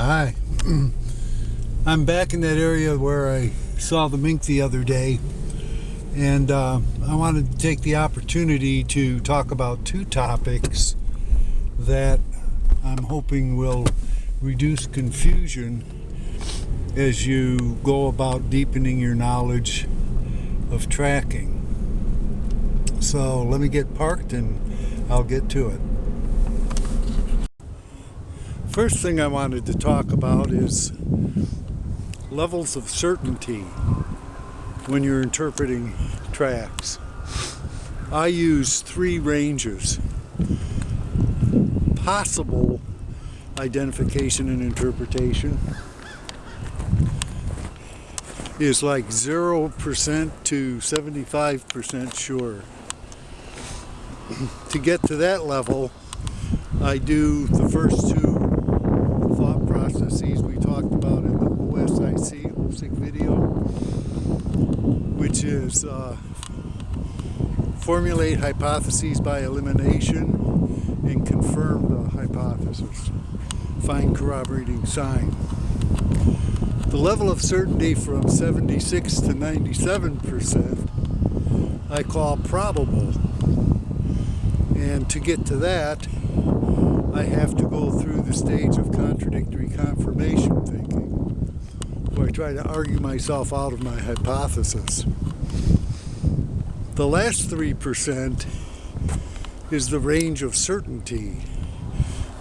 Hi. I'm back in that area where I saw the mink the other day, and I wanted to take the opportunity to talk about two topics that I'm hoping will reduce confusion as you go about deepening your knowledge of tracking. So let me get parked and I'll get to it. First thing I wanted to talk about is levels of certainty when you're interpreting tracks. I use three ranges: possible identification and interpretation is like 0% to 75% sure. To get to that level, I do the first two thought processes we talked about in the OSIC video, which is formulate hypotheses by elimination and confirm the hypothesis, find corroborating sign. The level of certainty from 76 to 97% I call probable, and to get to that I have to go through the stage of contradictory confirmation thinking, where I try to argue myself out of my hypothesis. The last 3% is the range of certainty: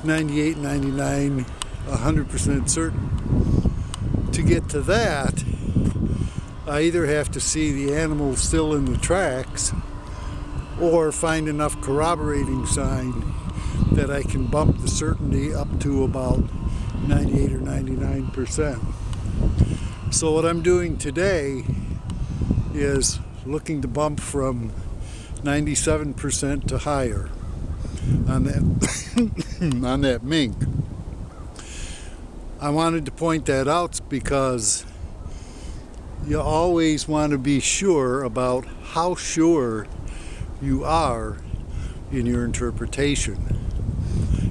98, 99, 100% certain. To get to that, I either have to see the animal still in the tracks or find enough corroborating sign that I can bump the certainty up to about 98 or 99%. So what I'm doing today is looking to bump from 97% to higher on that on that mink. I wanted to point that out because you always want to be sure about how sure you are in your interpretation.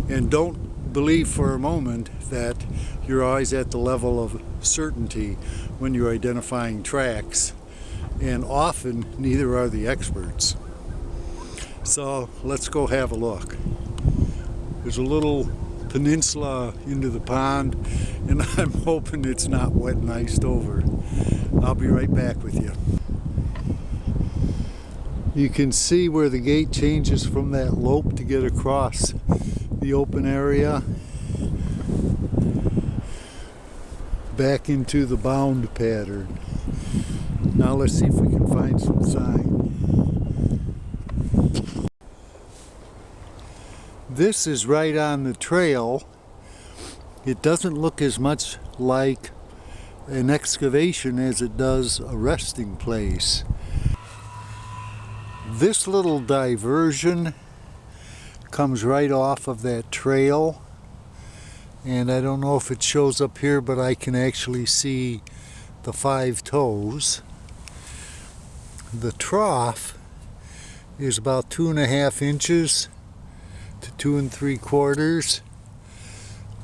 And don't believe for a moment that you're always at the level of certainty when you're identifying tracks, and often neither are the experts. So let's go have a look. There's a little peninsula into the pond, and I'm hoping it's not wet and iced over. I'll be right back with you. You can see where the gate changes from that lope to get across the open area back into the bound pattern. Now let's see if we can find some sign. This is right on the trail. It doesn't look as much like an excavation as it does a resting place. This little diversion comes right off of that trail, and I don't know if it shows up here, but I can actually see the 5 toes. The trough is about 2.5 inches to 2 3/4.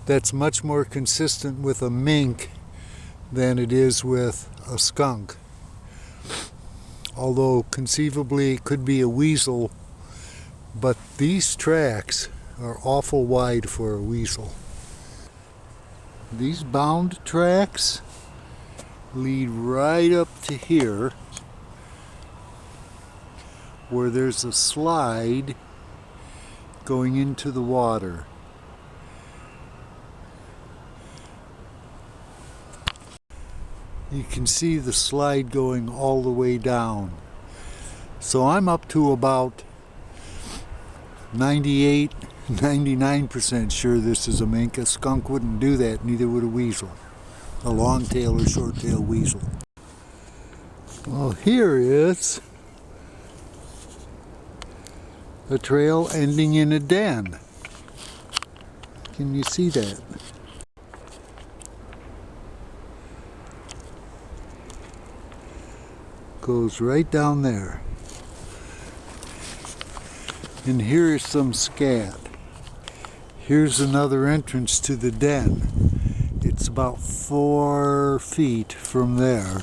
That's much more consistent with a mink than it is with a skunk, although conceivably it could be a weasel, but these tracks are awful wide for a weasel. These bound tracks lead right up to here, where there's a slide going into the water. You can see the slide going all the way down. So I'm up to about 98, 99% sure this is a mink. A skunk wouldn't do that, neither would a weasel. A long-tail or short-tail weasel. Well, here is a trail ending in a den. Can you see that? Goes right down there. And here is some scat. Here's another entrance to the den. it's about 4 feet from there,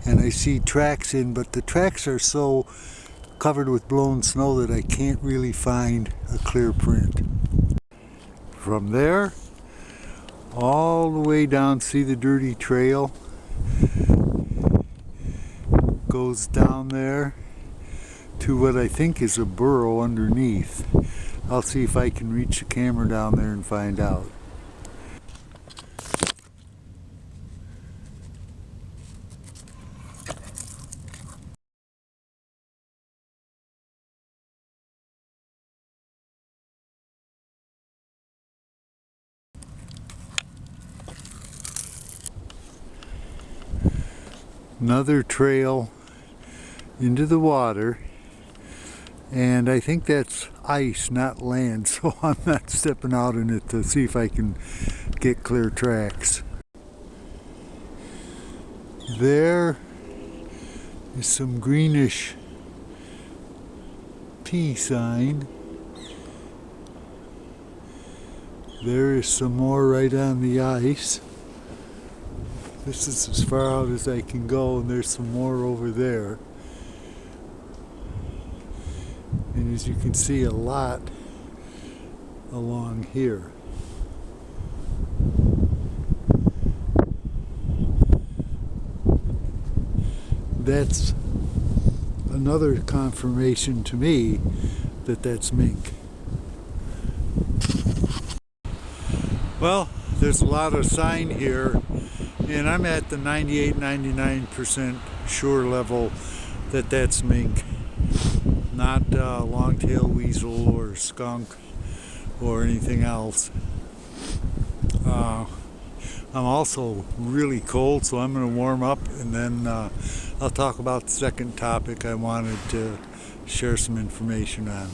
and I see tracks in, but the tracks are so covered with blown snow that I can't really find a clear print. From there all the way down, see the dirty trail goes down there to what I think is a burrow underneath. I'll see if I can reach the camera down there and find out. Another trail into the water, and I think that's ice, not land, so I'm not stepping out in it to see if I can get clear tracks. There is some greenish P sign. There is some more right on the ice. This is as far out as I can go, and there's some more over there. And as you can see, a lot along here. That's another confirmation to me that that's mink. Well, there's a lot of sign here, and I'm at the 98-99% sure level that that's mink, not long-tailed weasel or skunk or anything else. I'm also really cold, so I'm going to warm up, and then I'll talk about the second topic I wanted to share some information on.